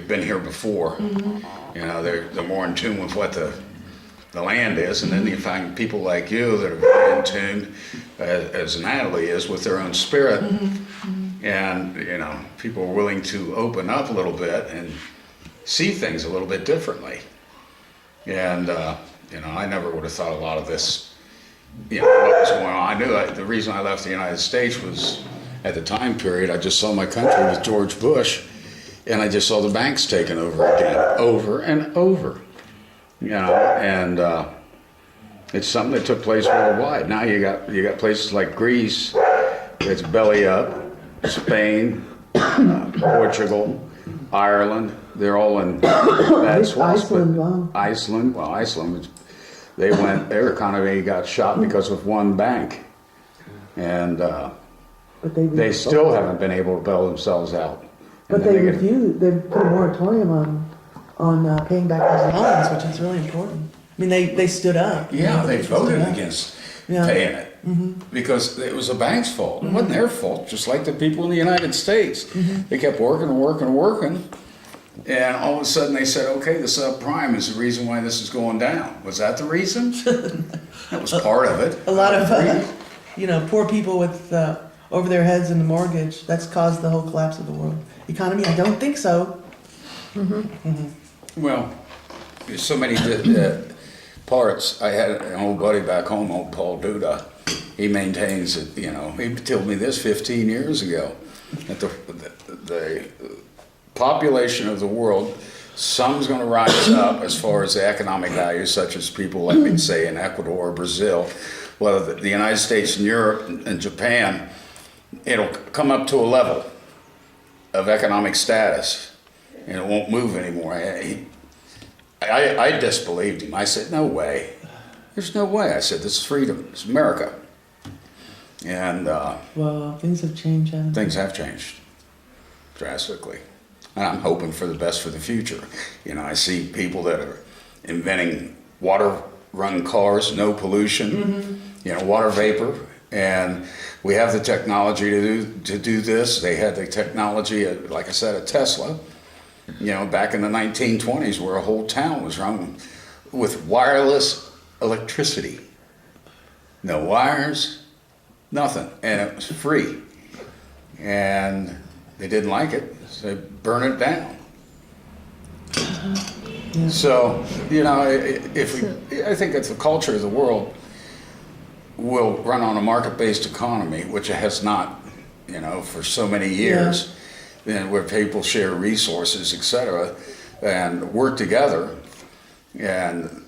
they've been here before. You know, they're more in tune with what the land is, and then you find people like you that are very in tune, as Natalie is, with their own spirit. And, you know, people are willing to open up a little bit and see things a little bit differently. And, you know, I never would have thought a lot of this, you know, what was going on. I knew the reason I left the United States was, at the time period, I just saw my country with George Bush, and I just saw the banks taken over again, over and over. You know, and it's something that took place worldwide. Now you got places like Greece, it's belly up, Spain, Portugal, Ireland. They're all in bad swaths. Iceland, wow. Iceland, they their economy got shot because of one bank, and But they still haven't been able to bail themselves out. But they refused. They put a moratorium on paying back those loans, which is really important. I mean, they stood up. Yeah, they voted against paying it because it was the bank's fault. It wasn't their fault. Just like the people in the United States, they kept working and working and working, and all of a sudden they said, "Okay, the subprime is the reason why this is going down." Was that the reason? That was part of it. A lot of you know, poor people with over their heads in the mortgage. That's caused the whole collapse of the world economy. I don't think so. Well, there's so many parts. I had an old buddy back home, old Paul Duda. He maintains that, you know, he told me this 15 years ago, that the population of the world, some's going to rise up as far as the economic values, such as people like me say in Ecuador or Brazil, whether the United States and Europe and Japan, it'll come up to a level of economic status and it won't move anymore. I disbelieved him. I said, no way. There's no way. I said, this is freedom. It's America. And Well, things have changed, haven't they? things have changed drastically. And I'm hoping for the best for the future. You know, I see people that are inventing water-run cars, no pollution, you know, water vapor. And we have the technology to do this. They had the technology, like I said, at Tesla. You know, back in the 1920s, where a whole town was run with wireless electricity. No wires, nothing, and it was free. And they didn't like it, so they burned it down. Yeah. So, you know, I think it's the culture of the world will run on a market-based economy, which it has not, you know, for so many years. And where people share resources, etc., and work together, and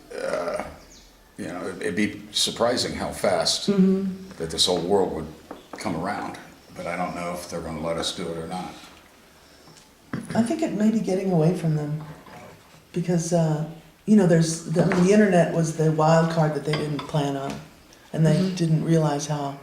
you know, it'd be surprising how fast that this whole world would come around. But I don't know if they're going to let us do it or not. I think it may be getting away from them because you know, the internet was the wild card that they didn't plan on, and they didn't realize how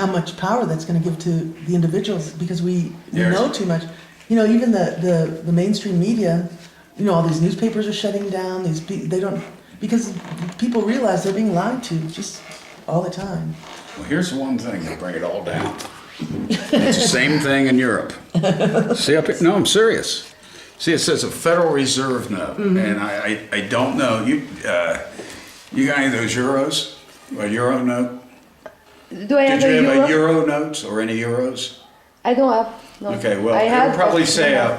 much power that's going to give to the individuals because we know too much. You know, even the mainstream media, you know, all these newspapers are shutting down. They don't, because people realize they're being lied to just all the time. Well, here's one thing to bring it all down. It's the same thing in Europe. See up here? No, I'm serious. See, it says a Federal Reserve note, and I don't know. You got any of those euros? A euro note? Do I have Did you a have euro? a euro note or any euros? I don't have. No. Okay, well, I it had, would probably but say I a,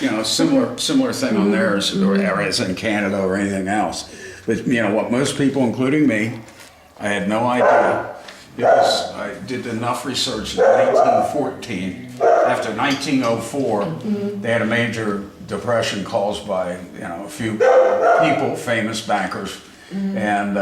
you know, similar thing on theirs, or as in Canada or anything else. But you know what, most people, including me, I had no idea. Because I did enough research in 1914. After 1904, they had a major depression caused by, you know, a few people, famous bankers, and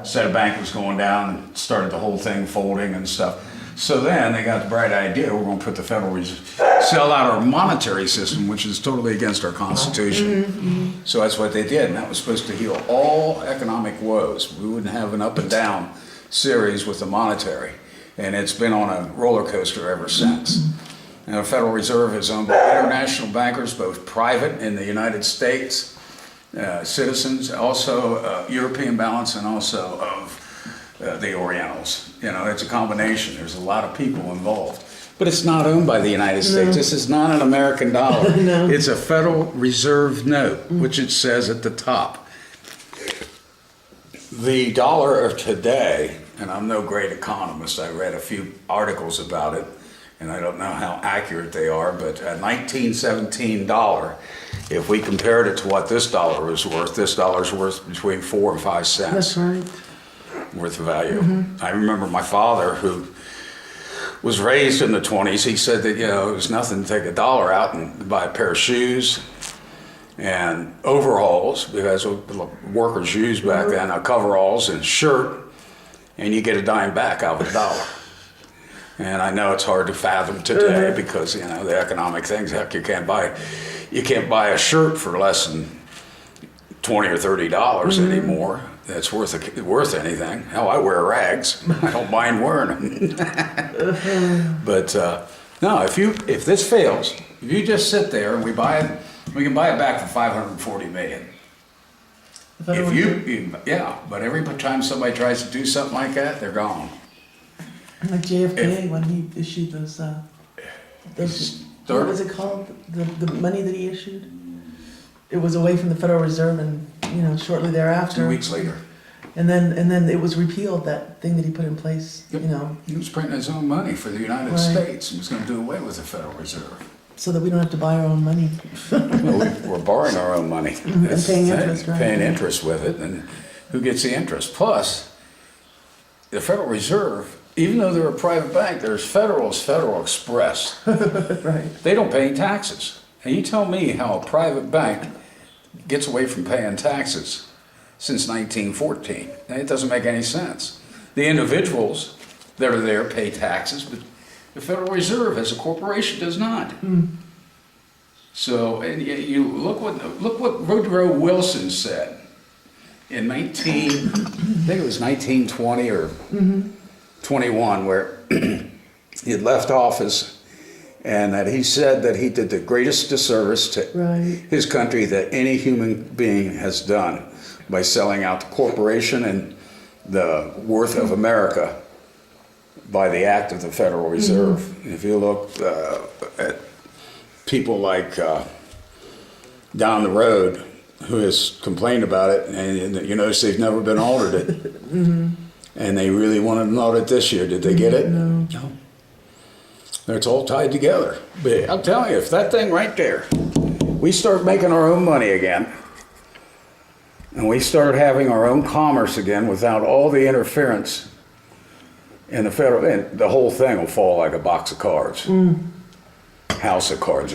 said a bank was going down and started the whole thing folding and stuff. So then they got the bright idea, we're going to put the Federal Reserve, sell out our monetary system, which is totally against our Constitution. So that's what they did, and that was supposed to heal all economic woes. We wouldn't have an up and down series with the monetary, and it's been on a roller coaster ever since. And the Federal Reserve is owned by international bankers, both private in the United States, citizens, also European balance, and also of the Orientals. You know, it's a combination. There's a lot of people involved. But it's not owned by the United States. This is not an American dollar. No. It's a Federal Reserve note, which it says at the top. The dollar of today, and I'm no great economist, I read a few articles about it, and I don't know how accurate they are, but a 1917 dollar, if we compared it to what this dollar is worth, this dollar's worth between 4 and 5 cents That's right. worth of value. I remember my father, who was raised in the 20s, he said that, it was nothing to take a dollar out and buy a pair of shoes and overalls, because workers used back then, coveralls and shirt, and you get a dime back out of a dollar. And I know it's hard to fathom today because, the economic things, heck, you can't buy a shirt for less than $20 or $30 anymore. That's worth anything. Hell, I wear rags. I don't mind wearing them. But no, if this fails, if you just sit there and we can buy it back for $540 million. But every time somebody tries to do something like that, they're gone. Like JFK, when he issued those what was it called? The money that he issued? It was away from the Federal Reserve, and shortly thereafter. 2 weeks later. And then it was repealed, that thing that he put in place. He was printing his own money for the United States and was going to do away with the Federal Reserve. So that we don't have to buy our own money. Well, we're borrowing our own money. And paying interest, right? Paying interest with it, and who gets the interest? Plus, the Federal Reserve, even though they're a private bank, there's Federal Express. Right. They don't pay any taxes. And you tell me how a private bank gets away from paying taxes since 1914. It doesn't make any sense. The individuals that are there pay taxes, but the Federal Reserve as a corporation does not. So, and you look what Woodrow Wilson said in I think it was 1920 or 21, where he had left office, and that he said that he did the greatest disservice to his country that any human being has done by selling out the corporation and the worth of America by the act of the Federal Reserve. If you look at people like down the road who has complained about it, and you notice they've never been audited, and they really wanted an audit this year. Did they get it? No. It's all tied together. But I'm telling you, if that thing right there, we start making our own money again, and we start having our own commerce again without all the interference in the federal, and the whole thing will fall like a box of cards, house of cards.